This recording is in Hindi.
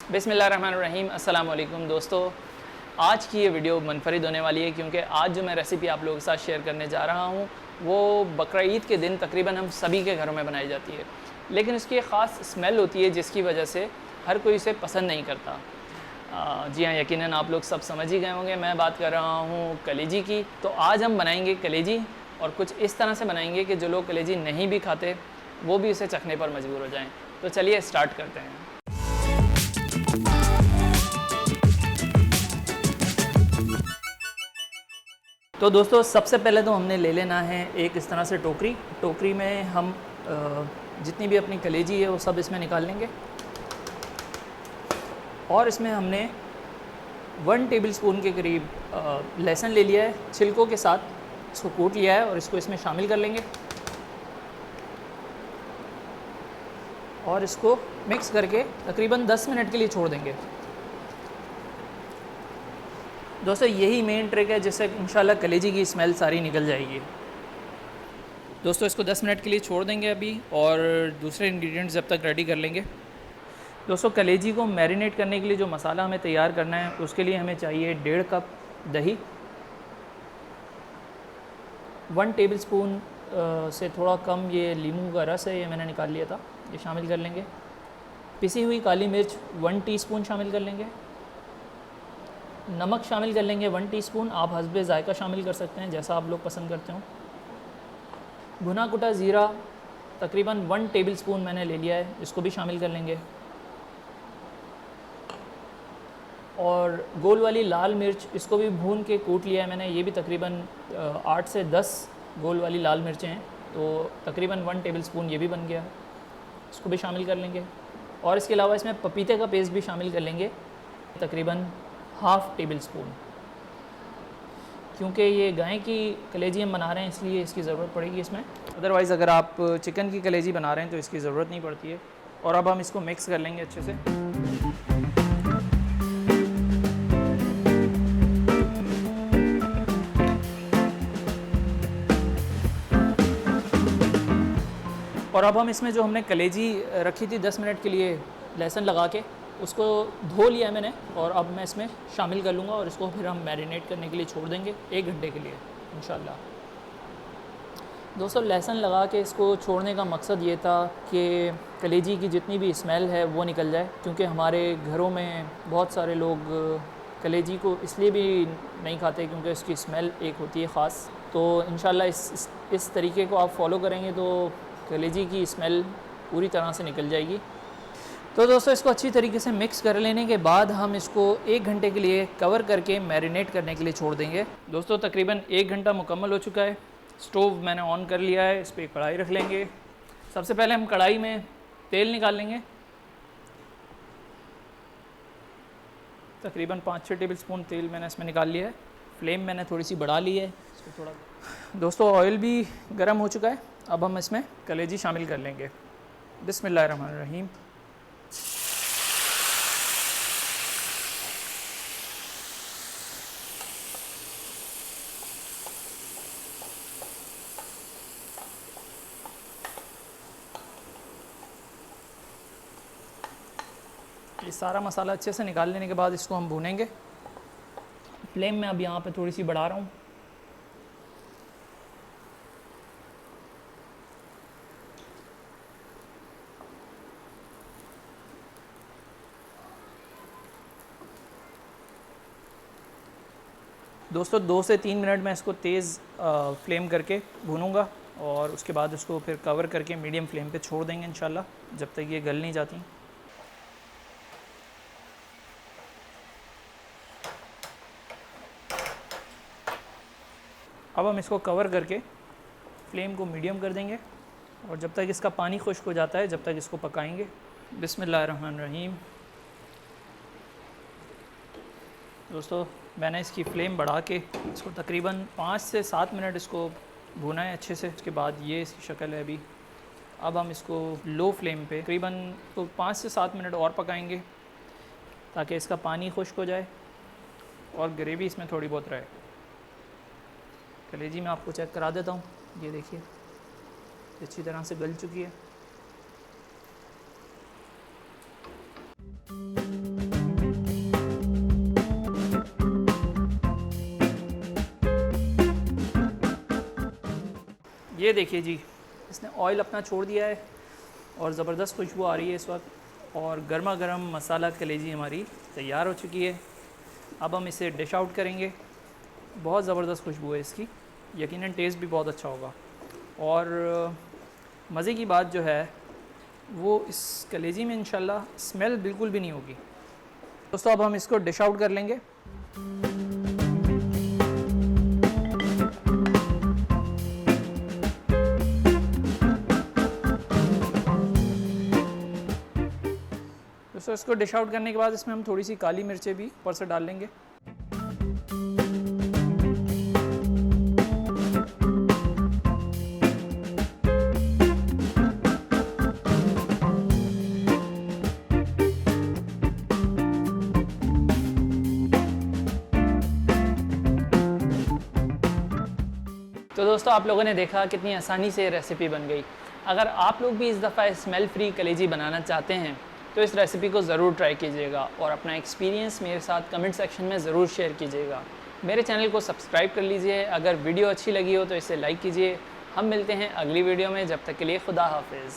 बिस्मिल्लाहिर्रहमानिर्रहीम। अस्सलाम वालेकुम दोस्तों, आज की ये वीडियो मुनफरिद होने वाली है क्योंकि आज जो मैं रेसिपी आप लोगों के साथ शेयर करने जा रहा हूँ वो बकरा ईद के दिन तकरीबन हम सभी के घरों में बनाई जाती है, लेकिन उसकी एक ख़ास स्मेल होती है जिसकी वजह से हर कोई इसे पसंद नहीं करता। जी हाँ, यकीनन आप लोग सब समझ ही गए होंगे, मैं बात कर रहा हूँ कलेजी की। तो आज हम बनाएंगे कलेजी और कुछ इस तरह से बनाएंगे कि जो लोग कलेजी नहीं भी खाते वो भी इसे चखने पर मजबूर हो जाएँ। तो चलिए स्टार्ट करते हैं। तो दोस्तों सबसे पहले तो हमने ले लेना है एक इस तरह से टोकरी में हम जितनी भी अपनी कलेजी है वो सब इसमें निकाल लेंगे और इसमें हमने 1 टेबलस्पून के करीब लहसुन ले लिया है, छिलकों के साथ इसको कूट लिया है और इसको इसमें शामिल कर लेंगे और इसको मिक्स करके तकरीबन 10 मिनट के लिए छोड़ देंगे। दोस्तों यही मेन ट्रिक है जिससे इंशाल्लाह कलेजी की स्मेल सारी निकल जाएगी। दोस्तों इसको 10 मिनट के लिए छोड़ देंगे अभी और दूसरे इंग्रेडिएंट्स जब तक रेडी कर लेंगे। दोस्तों कलेजी को मैरिनेट करने के लिए जो मसाला हमें तैयार करना है उसके लिए हमें चाहिए 1.5 कप दही, 1 टेबलस्पून से थोड़ा कम ये लीमू का रस है, ये मैंने निकाल लिया था, ये शामिल कर लेंगे। पिसी हुई काली मिर्च 1 टीस्पून शामिल कर लेंगे। नमक शामिल कर लेंगे 1 टीस्पून, आप हस्बे ज़ायका शामिल कर सकते हैं जैसा आप लोग पसंद करते हो। भुना कुटा ज़ीरा तकरीबन 1 टेबलस्पून मैंने ले लिया है, इसको भी शामिल कर लेंगे। और गोल वाली लाल मिर्च, इसको भी भून के कूट लिया है मैंने, ये भी तकरीबन 8 से 10 गोल वाली लाल मिर्चें हैं, तो तकरीबन 1 टेबलस्पून ये भी बन गया, इसको भी शामिल कर लेंगे। और इसके अलावा इसमें पपीते का पेस्ट भी शामिल कर लेंगे, तकरीबन 1/2 टेबलस्पून। क्योंकि ये गाय की कलेजी हम बना रहे हैं इसलिए इसकी ज़रूरत पड़ेगी इसमें, अदरवाइज़ अगर आप चिकन की कलेजी बना रहे हैं तो इसकी ज़रूरत नहीं पड़ती है। और अब हम इसको मिक्स कर लेंगे अच्छे से। और अब हम इसमें जो हमने कलेजी रखी थी 10 मिनट के लिए लहसुन लगा के, उसको धो लिया मैंने और अब मैं इसमें शामिल कर लूँगा और इसको फिर हम मैरिनेट करने के लिए छोड़ देंगे 1 घंटे के लिए इंशाल्लाह। दोस्तों लहसुन लगा के इसको छोड़ने का मकसद ये था कि कलेजी की जितनी भी स्मेल है वो निकल जाए, क्योंकि हमारे घरों में बहुत सारे लोग कलेजी को इसलिए भी नहीं खाते क्योंकि उसकी स्मेल एक होती है ख़ास। तो इंशाल्लाह इस तरीके को आप फॉलो करेंगे तो कलेजी की स्मेल पूरी तरह से निकल जाएगी। तो दोस्तों इसको अच्छी तरीके से मिक्स कर लेने के बाद हम इसको 1 घंटे के लिए कवर करके मैरिनेट करने के लिए छोड़ देंगे। दोस्तों तकरीबन 1 घंटा मुकम्मल हो चुका है। स्टोव मैंने ऑन कर लिया है, इस पर कढ़ाई रख लेंगे। सबसे पहले हम कढ़ाई में तेल निकाल लेंगे, तकरीबन 5-6 टेबलस्पून तेल मैंने इसमें निकाल लिया है। फ्लेम मैंने थोड़ी सी बढ़ा ली है इसको थोड़ा। दोस्तों ऑयल भी गर्म हो चुका है, अब हम इसमें कलेजी शामिल कर लेंगे। बिस्मिल्लाहिर्रहमानिर्रहीम। ये सारा मसाला अच्छे से निकाल लेने के बाद इसको हम भूनेंगे। फ्लेम में अब यहाँ पे थोड़ी सी बढ़ा रहा हूँ। दोस्तों 2 से 3 मिनट में इसको तेज़ फ्लेम करके भूनूंगा और उसके बाद इसको फिर कवर करके मीडियम फ्लेम पे छोड़ देंगे इंशाल्लाह जब तक ये गल नहीं जाती। अब हम इसको कवर करके फ्लेम को मीडियम कर देंगे और जब तक इसका पानी खुश्क हो जाता है जब तक इसको पकाएंगे। बिस्मिल्लाहिर्रहमानिर्रहीम। दोस्तों मैंने इसकी फ्लेम बढ़ा के इसको तकरीबन 5 से 7 मिनट इसको भुना है अच्छे से। उसके बाद ये इसकी शक्ल है अभी। अब हम इसको लो फ्लेम पे तकरीबन 5 से 7 मिनट और पकाएंगे ताकि इसका पानी खुश्क हो जाए और ग्रेवी इसमें थोड़ी बहुत रहे। कलेजी मैं आपको चेक करा देता हूँ, ये देखिए अच्छी तरह से गल चुकी है। ये देखिए जी, इसने ऑयल अपना छोड़ दिया है और ज़बरदस्त खुशबू आ रही है इस वक्त, और गर्मा गर्म मसाला कलेजी हमारी तैयार हो चुकी है। अब हम इसे डिश आउट करेंगे। बहुत ज़बरदस्त खुशबू है इसकी, यकीनन टेस्ट भी बहुत अच्छा होगा। और मज़े की बात जो है वो इस कलेजी में इंशाल्लाह स्मेल बिल्कुल भी नहीं होगी। दोस्तों अब हम इसको डिश आउट कर लेंगे। दोस्तों इसको डिश आउट करने के बाद इसमें हम थोड़ी सी काली मिर्चें भी ऊपर से डाल लेंगे। तो दोस्तों आप लोगों ने देखा कितनी आसानी से रेसिपी बन गई। अगर आप लोग भी इस दफ़ा स्मेल फ्री कलेजी बनाना चाहते हैं तो इस रेसिपी को ज़रूर ट्राई कीजिएगा और अपना एक्सपीरियंस मेरे साथ कमेंट सेक्शन में ज़रूर शेयर कीजिएगा। मेरे चैनल को सब्सक्राइब कर लीजिए। अगर वीडियो अच्छी लगी हो तो इसे लाइक कीजिए। हम मिलते हैं अगली वीडियो में, जब तक के लिए खुदा हाफिज़।